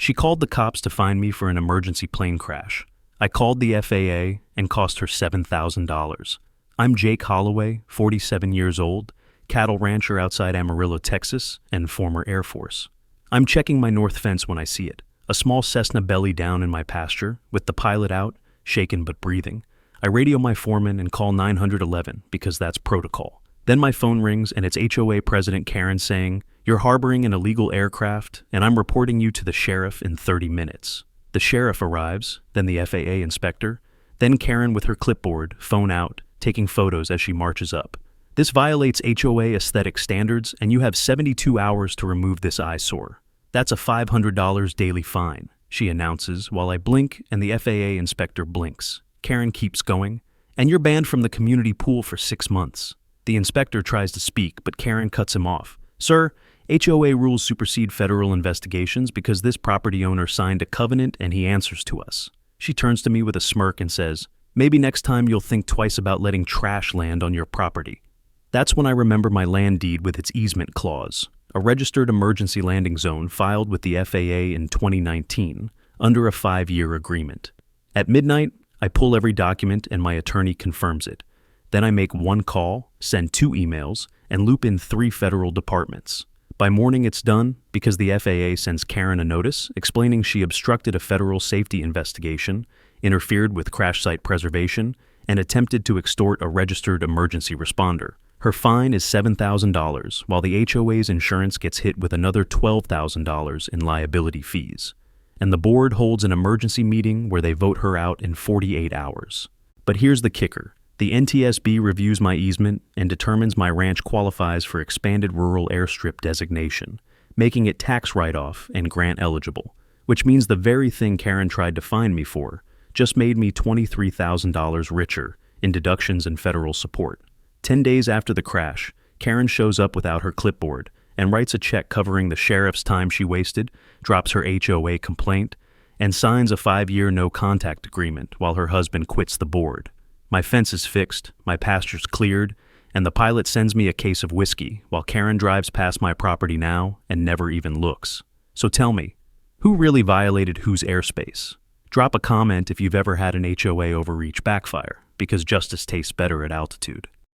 She called the cops to find me for an emergency plane crash. I called the FAA and cost her $7,000. I'm Jake Holloway, 47 years old, cattle rancher outside Amarillo, Texas, and former Air Force. I'm checking my north fence when I see it, a small Cessna belly down in my pasture, with the pilot out, shaken but breathing. I radio my foreman and call 911 because that's protocol. Then my phone rings and it's HOA President Karen saying, "You're harboring an illegal aircraft and I'm reporting you to the sheriff in 30 minutes. The sheriff arrives, then the FAA inspector, then Karen with her clipboard, phone out, taking photos as she marches up. This violates HOA aesthetic standards and you have 72 hours to remove this eyesore. That's a $500 daily fine," she announces while I blink and the FAA inspector blinks. Karen keeps going, "And you're banned from the community pool for 6 months. The inspector tries to speak, but Karen cuts him off. "Sir, HOA rules supersede federal investigations because this property owner signed a covenant and he answers to us." She turns to me with a smirk and says, "Maybe next time you'll think twice about letting trash land on your property." That's when I remember my land deed with its easement clause, a registered emergency landing zone filed with the FAA in 2019 under a 5-year agreement. At midnight, I pull every document and my attorney confirms it. Then I make 1 call, send 2 emails, and loop in 3 federal departments. By morning it's done because the FAA sends Karen a notice explaining she obstructed a federal safety investigation, interfered with crash site preservation, and attempted to extort a registered emergency responder. Her fine is $7,000, while the HOA's insurance gets hit with another $12,000 in liability fees. And the board holds an emergency meeting where they vote her out in 48 hours. But here's the kicker. The NTSB reviews my easement and determines my ranch qualifies for expanded rural airstrip designation, making it tax write-off and grant eligible, which means the very thing Karen tried to fine me for just made me $23,000 richer in deductions and federal support. 10 days after the crash, Karen shows up without her clipboard and writes a check covering the sheriff's time she wasted, drops her HOA complaint, and signs a 5-year no-contact agreement while her husband quits the board. My fence is fixed, my pasture's cleared, and the pilot sends me a case of whiskey while Karen drives past my property now and never even looks. So tell me, who really violated whose airspace? Drop a comment if you've ever had an HOA overreach backfire, because justice tastes better at altitude.